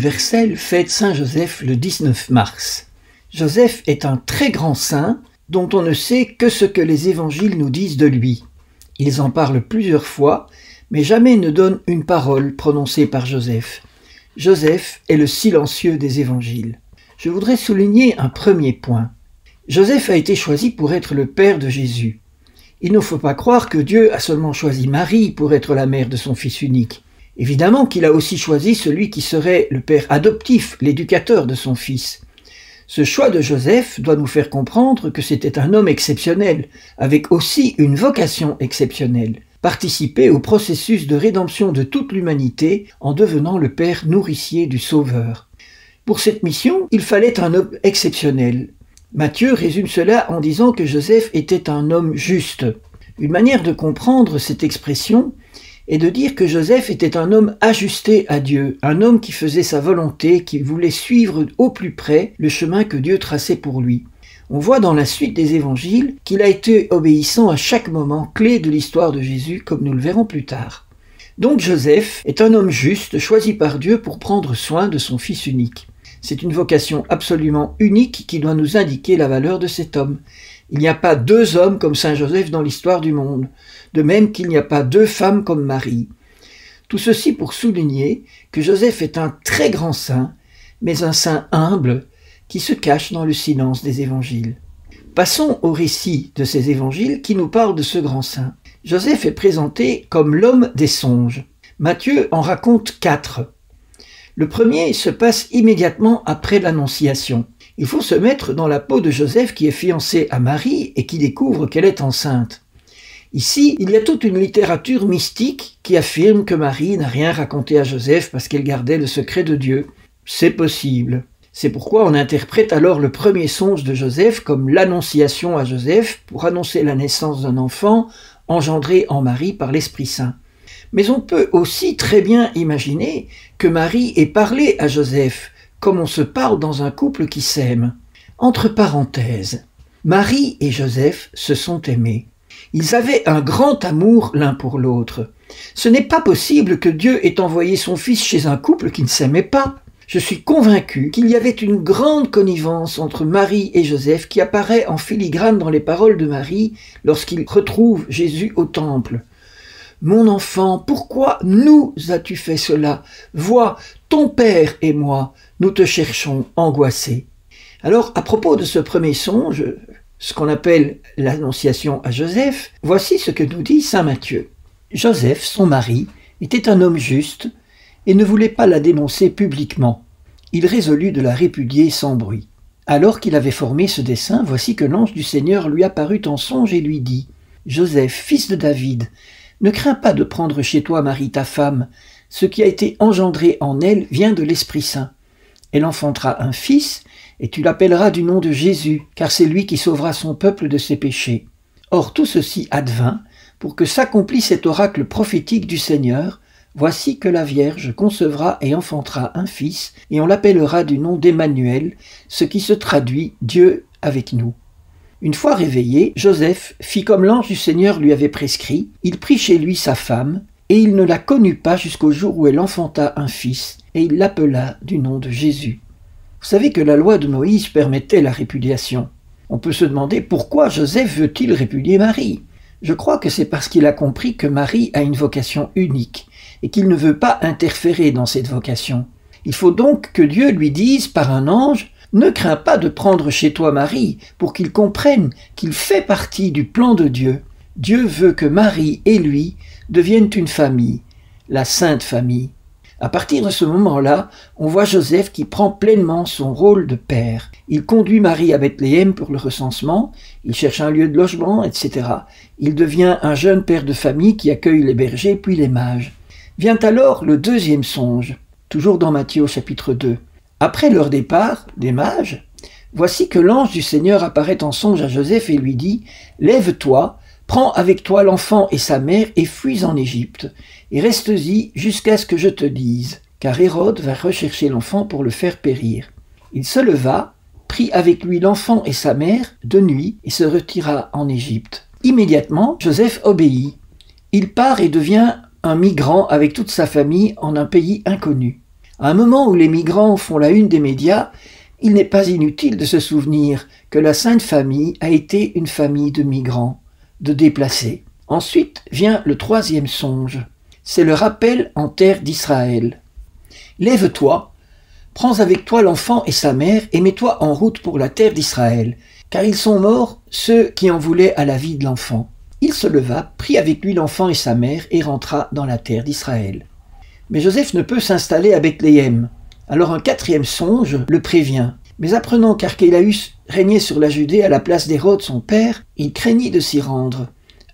universelle fête Saint Joseph le 19 mars. Joseph est un très grand saint dont on ne sait que ce que les évangiles nous disent de lui. Ils en parlent plusieurs fois, mais jamais ne donnent une parole prononcée par Joseph. Joseph est le silencieux des évangiles. Je voudrais souligner un premier point. Joseph a été choisi pour être le père de Jésus. Il ne faut pas croire que Dieu a seulement choisi Marie pour être la mère de son fils unique. Évidemment qu'il a aussi choisi celui qui serait le père adoptif, l'éducateur de son fils. Ce choix de Joseph doit nous faire comprendre que c'était un homme exceptionnel, avec aussi une vocation exceptionnelle, participer au processus de rédemption de toute l'humanité en devenant le père nourricier du Sauveur. Pour cette mission, il fallait un homme exceptionnel. Matthieu résume cela en disant que Joseph était un homme juste. Une manière de comprendre cette expression est de dire que Joseph était un homme ajusté à Dieu, un homme qui faisait sa volonté, qui voulait suivre au plus près le chemin que Dieu traçait pour lui. On voit dans la suite des évangiles qu'il a été obéissant à chaque moment clé de l'histoire de Jésus, comme nous le verrons plus tard. Donc Joseph est un homme juste, choisi par Dieu pour prendre soin de son fils unique. C'est une vocation absolument unique qui doit nous indiquer la valeur de cet homme. Il n'y a pas deux hommes comme Saint Joseph dans l'histoire du monde, de même qu'il n'y a pas deux femmes comme Marie. Tout ceci pour souligner que Joseph est un très grand saint, mais un saint humble qui se cache dans le silence des évangiles. Passons au récit de ces évangiles qui nous parlent de ce grand saint. Joseph est présenté comme l'homme des songes. Matthieu en raconte 4. Le premier se passe immédiatement après l'Annonciation. Il faut se mettre dans la peau de Joseph qui est fiancé à Marie et qui découvre qu'elle est enceinte. Ici, il y a toute une littérature mystique qui affirme que Marie n'a rien raconté à Joseph parce qu'elle gardait le secret de Dieu. C'est possible. C'est pourquoi on interprète alors le premier songe de Joseph comme l'annonciation à Joseph pour annoncer la naissance d'un enfant engendré en Marie par l'Esprit Saint. Mais on peut aussi très bien imaginer que Marie ait parlé à Joseph comme on se parle dans un couple qui s'aime. Entre parenthèses, Marie et Joseph se sont aimés. Ils avaient un grand amour l'un pour l'autre. Ce n'est pas possible que Dieu ait envoyé son fils chez un couple qui ne s'aimait pas. Je suis convaincu qu'il y avait une grande connivence entre Marie et Joseph qui apparaît en filigrane dans les paroles de Marie lorsqu'il retrouve Jésus au temple. « Mon enfant, pourquoi nous as-tu fait cela? Vois, ton père et moi, nous te cherchons angoissés. » Alors, à propos de ce premier songe, ce qu'on appelle l'annonciation à Joseph, voici ce que nous dit saint Matthieu. Joseph, son mari, était un homme juste et ne voulait pas la dénoncer publiquement. Il résolut de la répudier sans bruit. Alors qu'il avait formé ce dessein, voici que l'ange du Seigneur lui apparut en songe et lui dit « Joseph, fils de David, ne crains pas de prendre chez toi Marie ta femme, ce qui a été engendré en elle vient de l'Esprit Saint. Elle enfantera un fils, et tu l'appelleras du nom de Jésus, car c'est lui qui sauvera son peuple de ses péchés. Or tout ceci advint, pour que s'accomplisse cet oracle prophétique du Seigneur, voici que la Vierge concevra et enfantera un fils, et on l'appellera du nom d'Emmanuel, ce qui se traduit Dieu avec nous. Une fois réveillé, Joseph fit comme l'ange du Seigneur lui avait prescrit, il prit chez lui sa femme, et il ne la connut pas jusqu'au jour où elle enfanta un fils, et il l'appela du nom de Jésus. Vous savez que la loi de Moïse permettait la répudiation. On peut se demander pourquoi Joseph veut-il répudier Marie? Je crois que c'est parce qu'il a compris que Marie a une vocation unique, et qu'il ne veut pas interférer dans cette vocation. Il faut donc que Dieu lui dise par un ange « Ne crains pas de prendre chez toi Marie, pour qu'il comprenne qu'il fait partie du plan de Dieu. Dieu veut que Marie et lui deviennent une famille, la Sainte Famille. » À partir de ce moment-là, on voit Joseph qui prend pleinement son rôle de père. Il conduit Marie à Bethléem pour le recensement, il cherche un lieu de logement, etc. Il devient un jeune père de famille qui accueille les bergers puis les mages. Vient alors le deuxième songe, toujours dans Matthieu au chapitre 2. Après leur départ, des mages, voici que l'ange du Seigneur apparaît en songe à Joseph et lui dit « Lève-toi, prends avec toi l'enfant et sa mère et fuis en Égypte, et reste-y jusqu'à ce que je te dise, car Hérode va rechercher l'enfant pour le faire périr. » Il se leva, prit avec lui l'enfant et sa mère de nuit et se retira en Égypte. Immédiatement, Joseph obéit. Il part et devient un migrant avec toute sa famille en un pays inconnu. À un moment où les migrants font la une des médias, il n'est pas inutile de se souvenir que la Sainte Famille a été une famille de migrants, de déplacés. Ensuite vient le troisième songe. C'est le rappel en terre d'Israël. Lève-toi, prends avec toi l'enfant et sa mère et mets-toi en route pour la terre d'Israël, car ils sont morts ceux qui en voulaient à la vie de l'enfant. Il se leva, prit avec lui l'enfant et sa mère et rentra dans la terre d'Israël. Mais Joseph ne peut s'installer à Bethléem. Alors un quatrième songe le prévient. Mais apprenant qu'Archélaüs régnait sur la Judée à la place d'Hérode son père, il craignit de s'y rendre.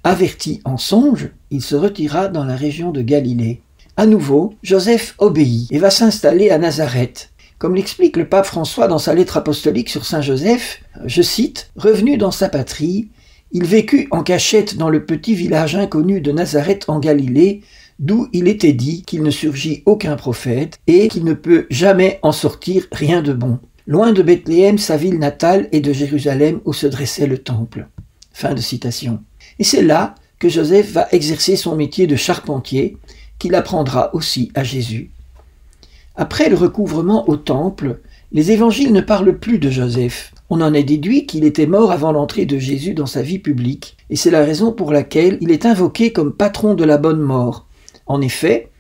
Averti en songe, il se retira dans la région de Galilée. À nouveau, Joseph obéit et va s'installer à Nazareth. Comme l'explique le pape François dans sa lettre apostolique sur Saint Joseph, je cite, « Revenu dans sa patrie, il vécut en cachette dans le petit village inconnu de Nazareth en Galilée, d'où il était dit qu'il ne surgit aucun prophète et qu'il ne peut jamais en sortir rien de bon. Loin de Bethléem, sa ville natale, et de Jérusalem où se dressait le temple. » Fin de citation. Et c'est là que Joseph va exercer son métier de charpentier, qu'il apprendra aussi à Jésus. Après le recouvrement au temple, les évangiles ne parlent plus de Joseph. On en est déduit qu'il était mort avant l'entrée de Jésus dans sa vie publique, et c'est la raison pour laquelle il est invoqué comme patron de la bonne mort. En effet,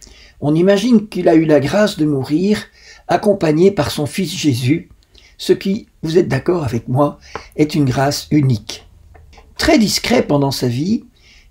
on imagine qu'il a eu la grâce de mourir, accompagné par son fils Jésus, ce qui, vous êtes d'accord avec moi, est une grâce unique. Très discret pendant sa vie,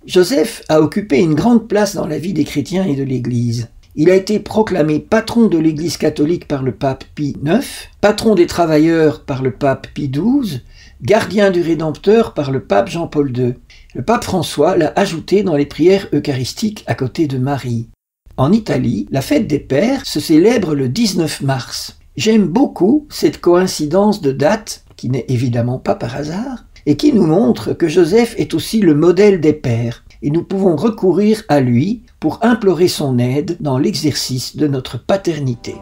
Joseph a occupé une grande place dans la vie des chrétiens et de l'Église. Il a été proclamé patron de l'Église catholique par le pape Pie IX, patron des travailleurs par le pape Pie XII, gardien du Rédempteur par le pape Jean-Paul II. Le pape François l'a ajouté dans les prières eucharistiques à côté de Marie. En Italie, la fête des pères se célèbre le 19 mars. J'aime beaucoup cette coïncidence de date, qui n'est évidemment pas par hasard, et qui nous montre que Joseph est aussi le modèle des pères, et nous pouvons recourir à lui pour implorer son aide dans l'exercice de notre paternité.